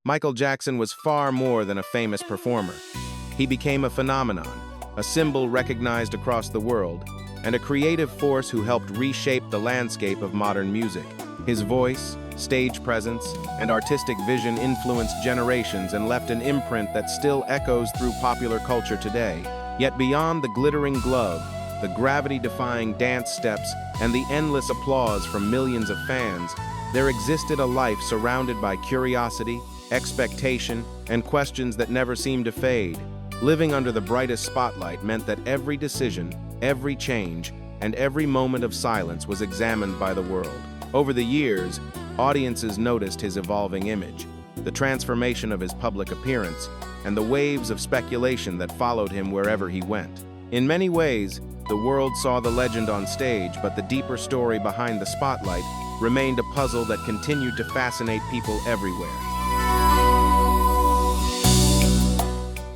Michael Jackson was far more than a famous performer. He became a phenomenon, a symbol recognized across the world, and a creative force who helped reshape the landscape of modern music. His voice, stage presence, and artistic vision influenced generations and left an imprint that still echoes through popular culture today. Yet beyond the glittering glove, the gravity-defying dance steps, and the endless applause from millions of fans, there existed a life surrounded by curiosity, expectation, and questions that never seemed to fade. Living under the brightest spotlight meant that every decision, every change, and every moment of silence was examined by the world. Over the years, audiences noticed his evolving image, the transformation of his public appearance, and the waves of speculation that followed him wherever he went. In many ways, the world saw the legend on stage, but the deeper story behind the spotlight remained a puzzle that continued to fascinate people everywhere.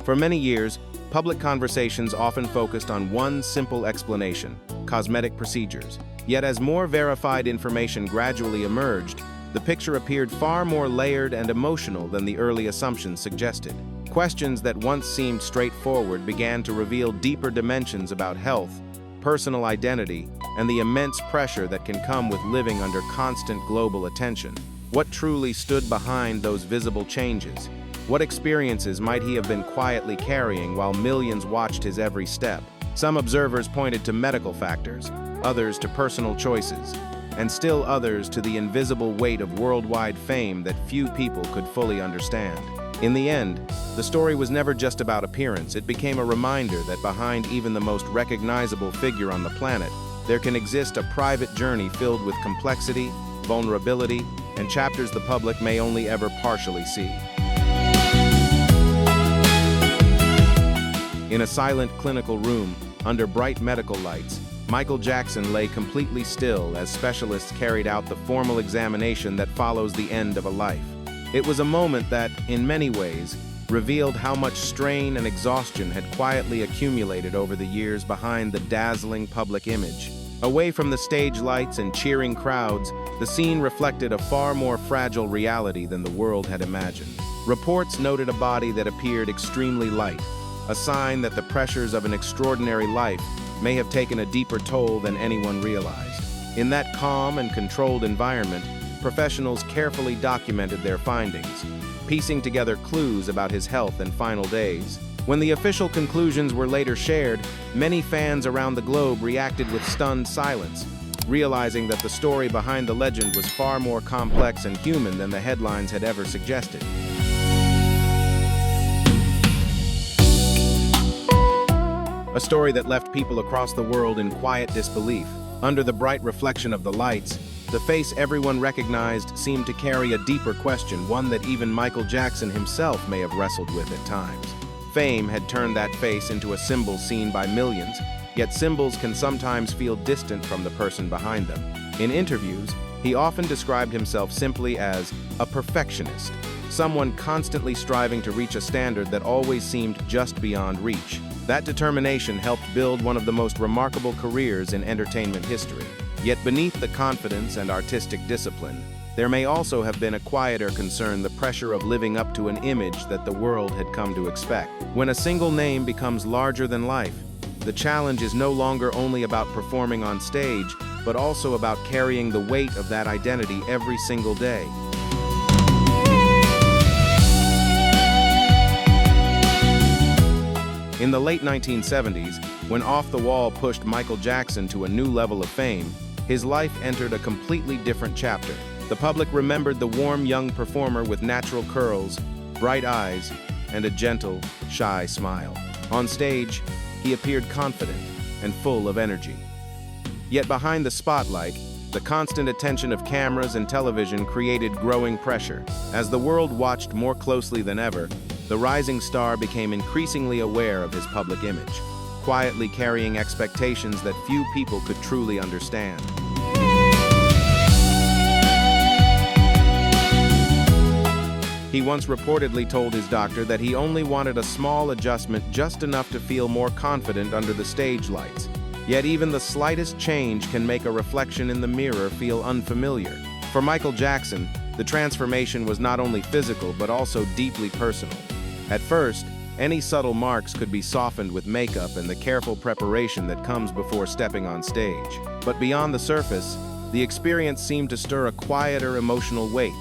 For many years, public conversations often focused on one simple explanation: cosmetic procedures. Yet as more verified information gradually emerged, the picture appeared far more layered and emotional than the early assumptions suggested. Questions that once seemed straightforward began to reveal deeper dimensions about health, personal identity, and the immense pressure that can come with living under constant global attention. What truly stood behind those visible changes? What experiences might he have been quietly carrying while millions watched his every step? Some observers pointed to medical factors, others to personal choices, and still others to the invisible weight of worldwide fame that few people could fully understand. In the end, the story was never just about appearance. It became a reminder that behind even the most recognizable figure on the planet, there can exist a private journey filled with complexity, vulnerability, and chapters the public may only ever partially see. In a silent clinical room, under bright medical lights, Michael Jackson lay completely still as specialists carried out the formal examination that follows the end of a life. It was a moment that, in many ways, revealed how much strain and exhaustion had quietly accumulated over the years behind the dazzling public image. Away from the stage lights and cheering crowds, the scene reflected a far more fragile reality than the world had imagined. Reports noted a body that appeared extremely light, a sign that the pressures of an extraordinary life may have taken a deeper toll than anyone realized. In that calm and controlled environment, professionals carefully documented their findings, piecing together clues about his health and final days. When the official conclusions were later shared, many fans around the globe reacted with stunned silence, realizing that the story behind the legend was far more complex and human than the headlines had ever suggested. A story that left people across the world in quiet disbelief. Under the bright reflection of the lights, the face everyone recognized seemed to carry a deeper question, one that even Michael Jackson himself may have wrestled with at times. Fame had turned that face into a symbol seen by millions, yet symbols can sometimes feel distant from the person behind them. In interviews, he often described himself simply as a perfectionist, someone constantly striving to reach a standard that always seemed just beyond reach. That determination helped build one of the most remarkable careers in entertainment history. Yet beneath the confidence and artistic discipline, there may also have been a quieter concern: the pressure of living up to an image that the world had come to expect. When a single name becomes larger than life, the challenge is no longer only about performing on stage, but also about carrying the weight of that identity every single day. In the late 1970s, when Off the Wall pushed Michael Jackson to a new level of fame, his life entered a completely different chapter. The public remembered the warm young performer with natural curls, bright eyes, and a gentle, shy smile. On stage, he appeared confident and full of energy. Yet behind the spotlight, the constant attention of cameras and television created growing pressure. As the world watched more closely than ever, the rising star became increasingly aware of his public image, quietly carrying expectations that few people could truly understand. He once reportedly told his doctor that he only wanted a small adjustment, just enough to feel more confident under the stage lights. Yet even the slightest change can make a reflection in the mirror feel unfamiliar. For Michael Jackson, The transformation was not only physical but also deeply personal. At first, any subtle marks could be softened with makeup and the careful preparation that comes before stepping on stage. But beyond the surface, the experience seemed to stir a quieter emotional weight.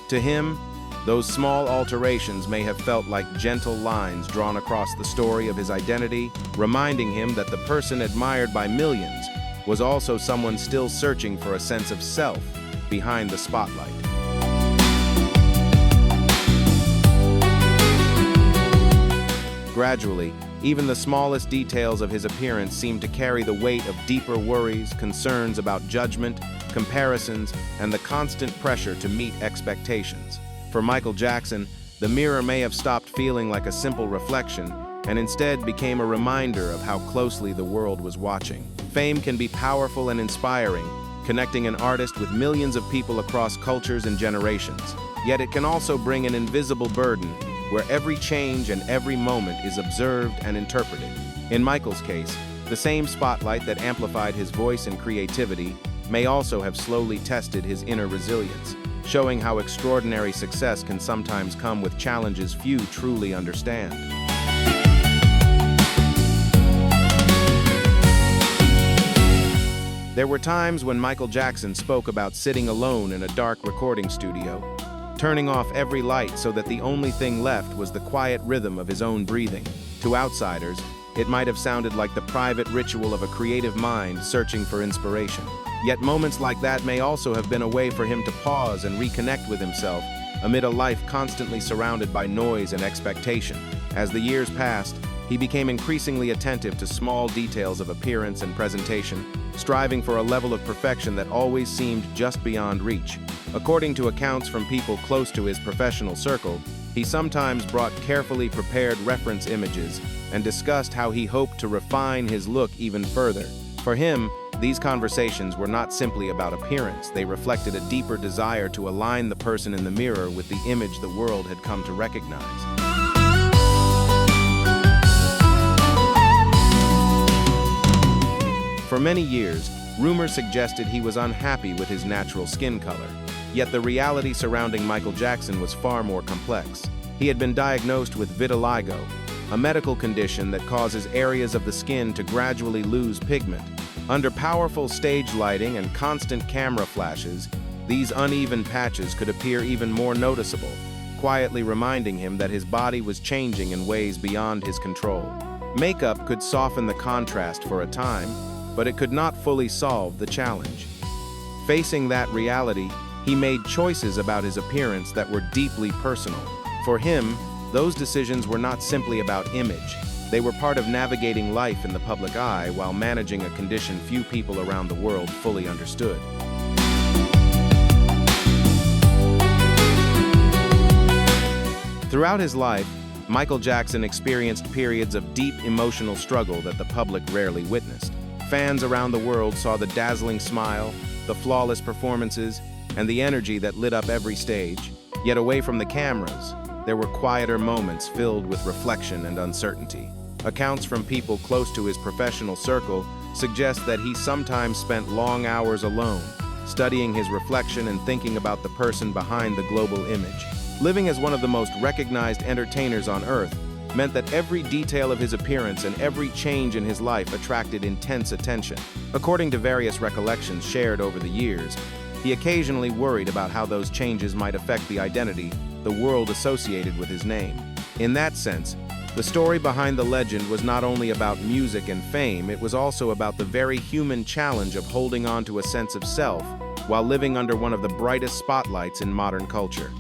To him, those small alterations may have felt like gentle lines drawn across the story of his identity, reminding him that the person admired by millions was also someone still searching for a sense of self behind the spotlight. Gradually, even the smallest details of his appearance seemed to carry the weight of deeper worries, concerns about judgment, comparisons, and the constant pressure to meet expectations. For Michael Jackson, the mirror may have stopped feeling like a simple reflection and instead became a reminder of how closely the world was watching. Fame can be powerful and inspiring, connecting an artist with millions of people across cultures and generations. Yet it can also bring an invisible burden where every change and every moment is observed and interpreted. In Michael's case, the same spotlight that amplified his voice and creativity may also have slowly tested his inner resilience, showing how extraordinary success can sometimes come with challenges few truly understand. There were times when Michael Jackson spoke about sitting alone in a dark recording studio, turning off every light so that the only thing left was the quiet rhythm of his own breathing. To outsiders, it might have sounded like the private ritual of a creative mind searching for inspiration. Yet moments like that may also have been a way for him to pause and reconnect with himself amid a life constantly surrounded by noise and expectation. As the years passed, he became increasingly attentive to small details of appearance and presentation, striving for a level of perfection that always seemed just beyond reach. According to accounts from people close to his professional circle, he sometimes brought carefully prepared reference images and discussed how he hoped to refine his look even further. For him, these conversations were not simply about appearance, they reflected a deeper desire to align the person in the mirror with the image the world had come to recognize. For many years, rumors suggested he was unhappy with his natural skin color. Yet the reality surrounding Michael Jackson was far more complex. He had been diagnosed with vitiligo, a medical condition that causes areas of the skin to gradually lose pigment. Under powerful stage lighting and constant camera flashes, these uneven patches could appear even more noticeable, quietly reminding him that his body was changing in ways beyond his control. Makeup could soften the contrast for a time, but it could not fully solve the challenge. Facing that reality, he made choices about his appearance that were deeply personal. For him, those decisions were not simply about image. They were part of navigating life in the public eye while managing a condition few people around the world fully understood. Throughout his life, Michael Jackson experienced periods of deep emotional struggle that the public rarely witnessed. Fans around the world saw the dazzling smile, the flawless performances, and the energy that lit up every stage. Yet away from the cameras, there were quieter moments filled with reflection and uncertainty. Accounts from people close to his professional circle suggest that he sometimes spent long hours alone, studying his reflection and thinking about the person behind the global image. Living as one of the most recognized entertainers on Earth meant that every detail of his appearance and every change in his life attracted intense attention. According to various recollections shared over the years, he occasionally worried about how those changes might affect the identity the world associated with his name. In that sense, the story behind the legend was not only about music and fame, it was also about the very human challenge of holding on to a sense of self while living under one of the brightest spotlights in modern culture.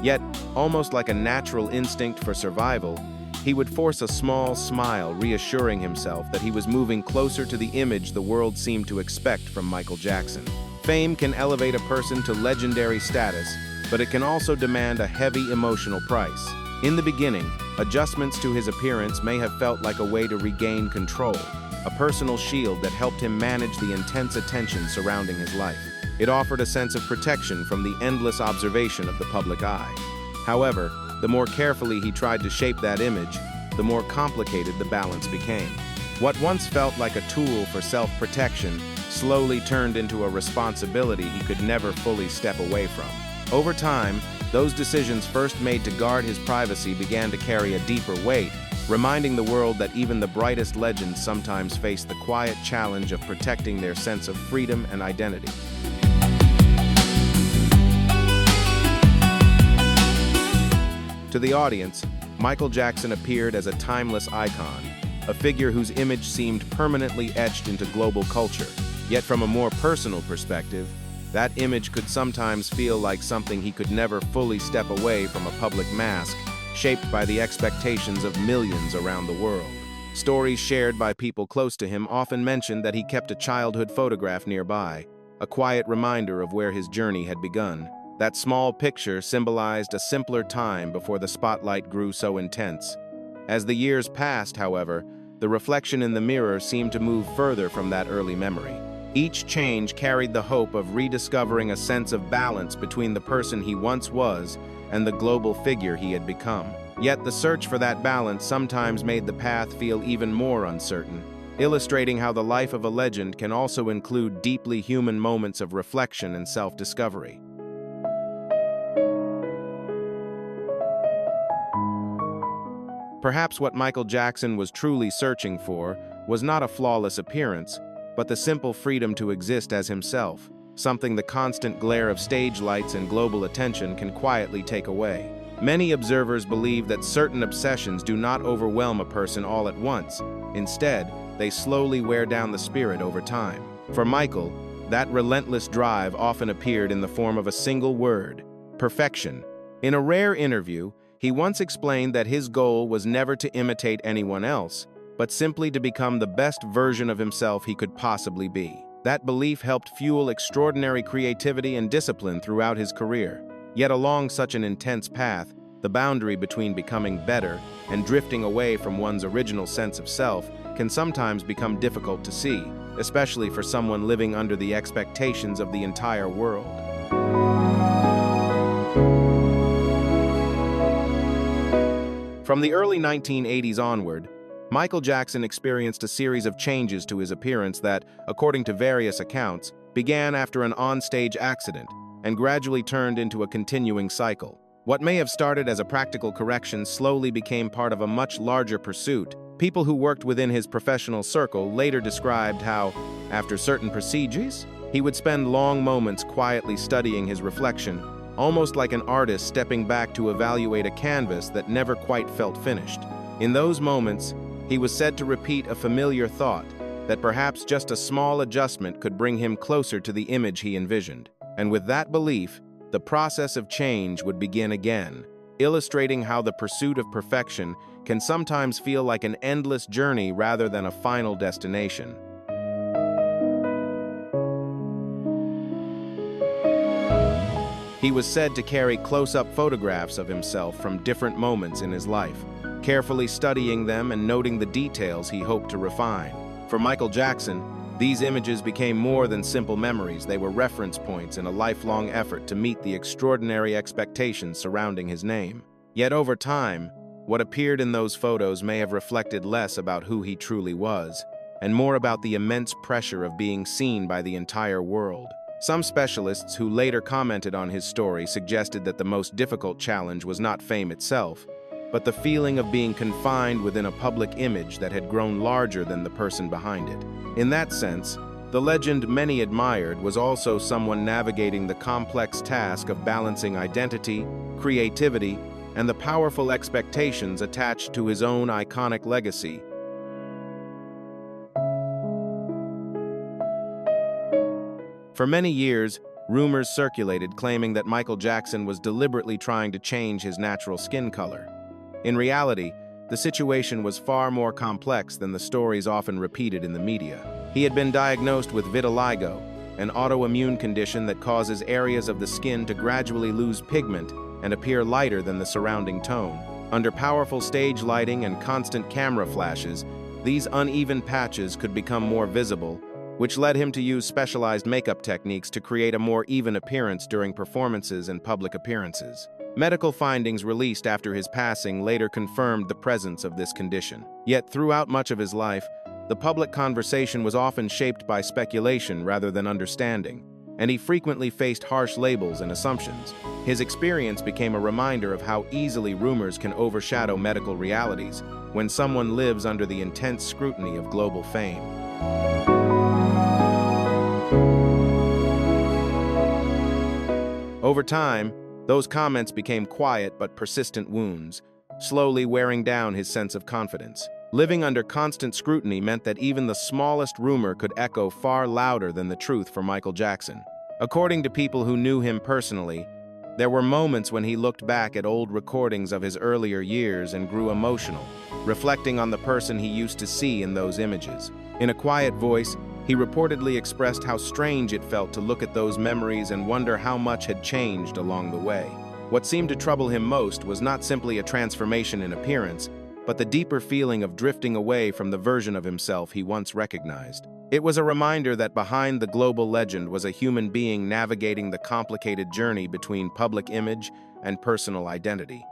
Yet, almost like a natural instinct for survival, he would force a small smile, reassuring himself that he was moving closer to the image the world seemed to expect from Michael Jackson. Fame can elevate a person to legendary status, but it can also demand a heavy emotional price. In the beginning, adjustments to his appearance may have felt like a way to regain control, a personal shield that helped him manage the intense attention surrounding his life. It offered a sense of protection from the endless observation of the public eye. However, the more carefully he tried to shape that image, the more complicated the balance became. What once felt like a tool for self-protection slowly turned into a responsibility he could never fully step away from. Over time, those decisions first made to guard his privacy began to carry a deeper weight, reminding the world that even the brightest legends sometimes face the quiet challenge of protecting their sense of freedom and identity. To the audience, Michael Jackson appeared as a timeless icon, a figure whose image seemed permanently etched into global culture. Yet from a more personal perspective, that image could sometimes feel like something he could never fully step away from, a public mask, shaped by the expectations of millions around the world. Stories shared by people close to him often mentioned that he kept a childhood photograph nearby, a quiet reminder of where his journey had begun. That small picture symbolized a simpler time before the spotlight grew so intense. As the years passed, however, the reflection in the mirror seemed to move further from that early memory. Each change carried the hope of rediscovering a sense of balance between the person he once was and the global figure he had become. Yet the search for that balance sometimes made the path feel even more uncertain, illustrating how the life of a legend can also include deeply human moments of reflection and self-discovery. Perhaps what Michael Jackson was truly searching for was not a flawless appearance, but the simple freedom to exist as himself, something the constant glare of stage lights and global attention can quietly take away. Many observers believe that certain obsessions do not overwhelm a person all at once. Instead, they slowly wear down the spirit over time. For Michael, that relentless drive often appeared in the form of a single word: perfection. In a rare interview, he once explained that his goal was never to imitate anyone else, but simply to become the best version of himself he could possibly be. That belief helped fuel extraordinary creativity and discipline throughout his career. Yet along such an intense path, the boundary between becoming better and drifting away from one's original sense of self can sometimes become difficult to see, especially for someone living under the expectations of the entire world. From the early 1980s onward, Michael Jackson experienced a series of changes to his appearance that, according to various accounts, began after an on-stage accident and gradually turned into a continuing cycle. What may have started as a practical correction slowly became part of a much larger pursuit. People who worked within his professional circle later described how, after certain procedures, he would spend long moments quietly studying his reflection, almost like an artist stepping back to evaluate a canvas that never quite felt finished. In those moments, he was said to repeat a familiar thought, that perhaps just a small adjustment could bring him closer to the image he envisioned. And with that belief, the process of change would begin again, illustrating how the pursuit of perfection can sometimes feel like an endless journey rather than a final destination. He was said to carry close-up photographs of himself from different moments in his life, carefully studying them and noting the details he hoped to refine. For Michael Jackson, these images became more than simple memories. They were reference points in a lifelong effort to meet the extraordinary expectations surrounding his name. Yet over time, what appeared in those photos may have reflected less about who he truly was, and more about the immense pressure of being seen by the entire world. Some specialists who later commented on his story suggested that the most difficult challenge was not fame itself, but the feeling of being confined within a public image that had grown larger than the person behind it. In that sense, the legend many admired was also someone navigating the complex task of balancing identity, creativity, and the powerful expectations attached to his own iconic legacy. For many years, rumors circulated claiming that Michael Jackson was deliberately trying to change his natural skin color. In reality, the situation was far more complex than the stories often repeated in the media. He had been diagnosed with vitiligo, an autoimmune condition that causes areas of the skin to gradually lose pigment and appear lighter than the surrounding tone. Under powerful stage lighting and constant camera flashes, these uneven patches could become more visible, which led him to use specialized makeup techniques to create a more even appearance during performances and public appearances. Medical findings released after his passing later confirmed the presence of this condition. Yet throughout much of his life, the public conversation was often shaped by speculation rather than understanding, and he frequently faced harsh labels and assumptions. His experience became a reminder of how easily rumors can overshadow medical realities when someone lives under the intense scrutiny of global fame. Over time, those comments became quiet but persistent wounds, slowly wearing down his sense of confidence. Living under constant scrutiny meant that even the smallest rumor could echo far louder than the truth for Michael Jackson. According to people who knew him personally, there were moments when he looked back at old recordings of his earlier years and grew emotional, reflecting on the person he used to see in those images. In a quiet voice, he reportedly expressed how strange it felt to look at those memories and wonder how much had changed along the way. What seemed to trouble him most was not simply a transformation in appearance, but the deeper feeling of drifting away from the version of himself he once recognized. It was a reminder that behind the global legend was a human being navigating the complicated journey between public image and personal identity.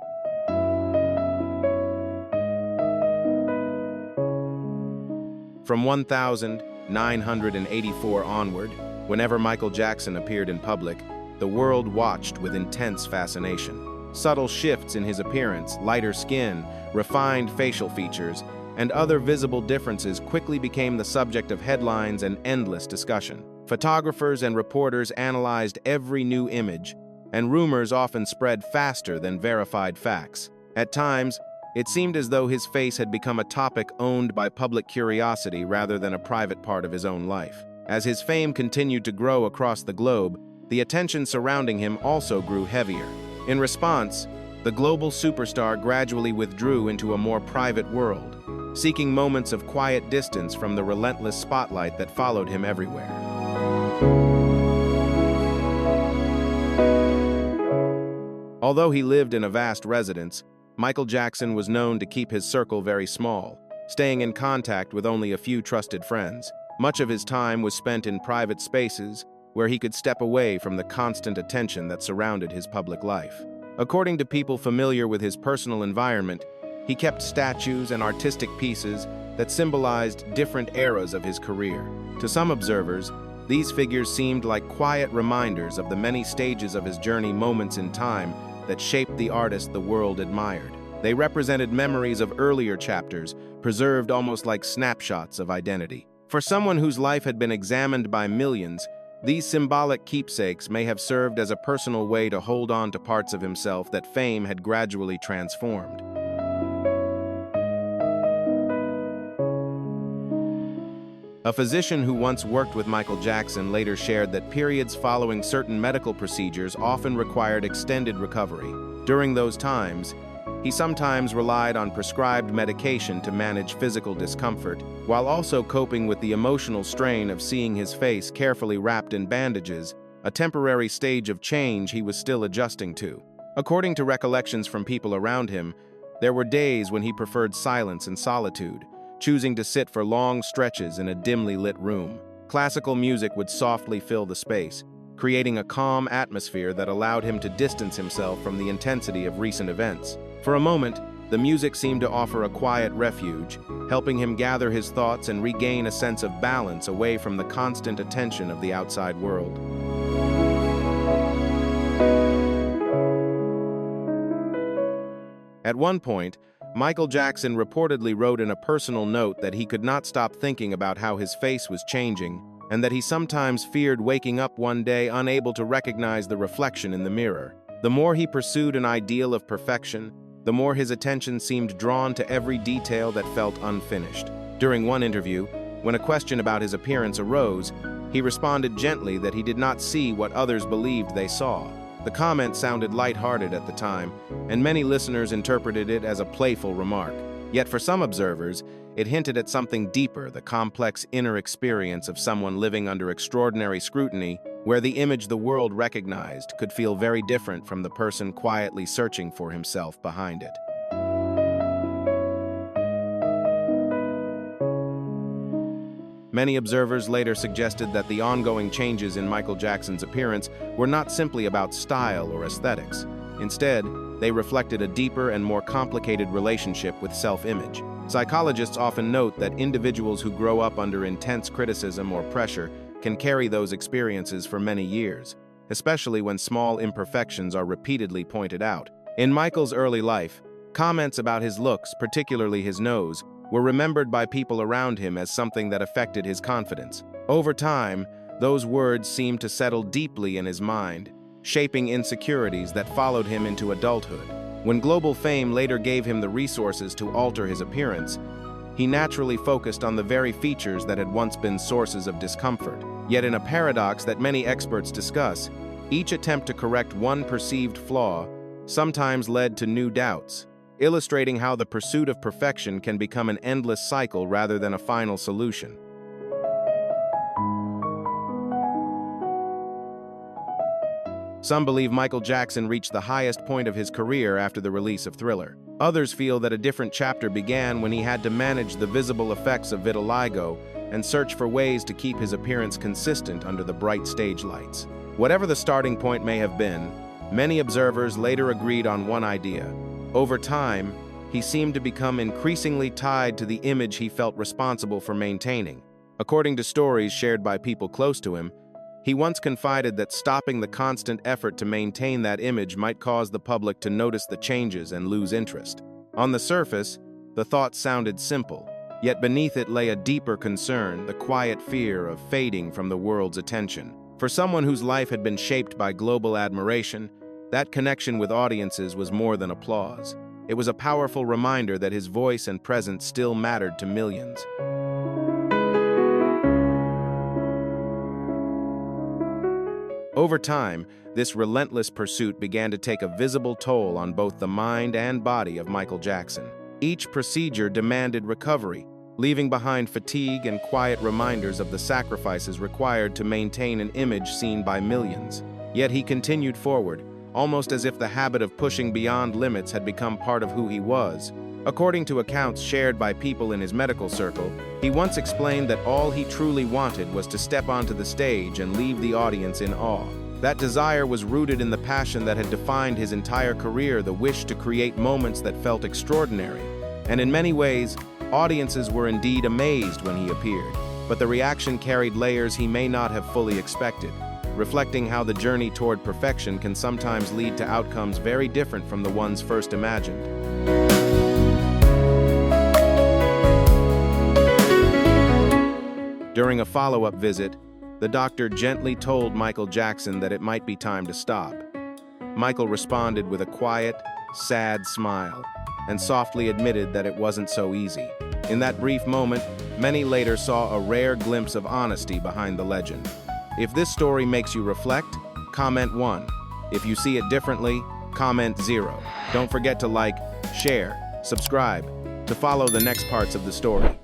From 1984 onward, whenever Michael Jackson appeared in public, the world watched with intense fascination. Subtle shifts in his appearance, lighter skin, refined facial features, and other visible differences quickly became the subject of headlines and endless discussion. Photographers and reporters analyzed every new image, and rumors often spread faster than verified facts. At times, it seemed as though his face had become a topic owned by public curiosity rather than a private part of his own life. As his fame continued to grow across the globe, the attention surrounding him also grew heavier. In response, the global superstar gradually withdrew into a more private world, seeking moments of quiet distance from the relentless spotlight that followed him everywhere. Although he lived in a vast residence, Michael Jackson was known to keep his circle very small, staying in contact with only a few trusted friends. Much of his time was spent in private spaces, where he could step away from the constant attention that surrounded his public life. According to people familiar with his personal environment, he kept statues and artistic pieces that symbolized different eras of his career. To some observers, these figures seemed like quiet reminders of the many stages of his journey, moments in time that shaped the artist the world admired. They represented memories of earlier chapters, preserved almost like snapshots of identity. For someone whose life had been examined by millions, these symbolic keepsakes may have served as a personal way to hold on to parts of himself that fame had gradually transformed. A physician who once worked with Michael Jackson later shared that periods following certain medical procedures often required extended recovery. During those times, he sometimes relied on prescribed medication to manage physical discomfort, while also coping with the emotional strain of seeing his face carefully wrapped in bandages, a temporary stage of change he was still adjusting to. According to recollections from people around him, there were days when he preferred silence and solitude, choosing to sit for long stretches in a dimly lit room. Classical music would softly fill the space, creating a calm atmosphere that allowed him to distance himself from the intensity of recent events. For a moment, the music seemed to offer a quiet refuge, helping him gather his thoughts and regain a sense of balance away from the constant attention of the outside world. At one point, Michael Jackson reportedly wrote in a personal note that he could not stop thinking about how his face was changing, and that he sometimes feared waking up one day unable to recognize the reflection in the mirror. The more he pursued an ideal of perfection, the more his attention seemed drawn to every detail that felt unfinished. During one interview, when a question about his appearance arose, he responded gently that he did not see what others believed they saw. The comment sounded lighthearted at the time, and many listeners interpreted it as a playful remark. Yet for some observers, it hinted at something deeper, the complex inner experience of someone living under extraordinary scrutiny, where the image the world recognized could feel very different from the person quietly searching for himself behind it. Many observers later suggested that the ongoing changes in Michael Jackson's appearance were not simply about style or aesthetics. Instead, they reflected a deeper and more complicated relationship with self-image. Psychologists often note that individuals who grow up under intense criticism or pressure can carry those experiences for many years, especially when small imperfections are repeatedly pointed out. In Michael's early life, comments about his looks, particularly his nose, were remembered by people around him as something that affected his confidence. Over time, those words seemed to settle deeply in his mind, shaping insecurities that followed him into adulthood. When global fame later gave him the resources to alter his appearance, he naturally focused on the very features that had once been sources of discomfort. Yet in a paradox that many experts discuss, each attempt to correct one perceived flaw sometimes led to new doubts, illustrating how the pursuit of perfection can become an endless cycle rather than a final solution. Some believe Michael Jackson reached the highest point of his career after the release of Thriller. Others feel that a different chapter began when he had to manage the visible effects of vitiligo and search for ways to keep his appearance consistent under the bright stage lights. Whatever the starting point may have been, many observers later agreed on one idea. Over time, he seemed to become increasingly tied to the image he felt responsible for maintaining. According to stories shared by people close to him, he once confided that stopping the constant effort to maintain that image might cause the public to notice the changes and lose interest. On the surface, the thought sounded simple, yet beneath it lay a deeper concern, the quiet fear of fading from the world's attention. For someone whose life had been shaped by global admiration, that connection with audiences was more than applause. It was a powerful reminder that his voice and presence still mattered to millions. Over time, this relentless pursuit began to take a visible toll on both the mind and body of Michael Jackson. Each procedure demanded recovery, leaving behind fatigue and quiet reminders of the sacrifices required to maintain an image seen by millions. Yet he continued forward, almost as if the habit of pushing beyond limits had become part of who he was. According to accounts shared by people in his medical circle, he once explained that all he truly wanted was to step onto the stage and leave the audience in awe. That desire was rooted in the passion that had defined his entire career, the wish to create moments that felt extraordinary. And in many ways, audiences were indeed amazed when he appeared. But the reaction carried layers he may not have fully expected, reflecting how the journey toward perfection can sometimes lead to outcomes very different from the ones first imagined. During a follow-up visit, the doctor gently told Michael Jackson that it might be time to stop. Michael responded with a quiet, sad smile, and softly admitted that it wasn't so easy. In that brief moment, many later saw a rare glimpse of honesty behind the legend. If this story makes you reflect, comment 1. If you see it differently, comment 0. Don't forget to like, share, subscribe to follow the next parts of the story.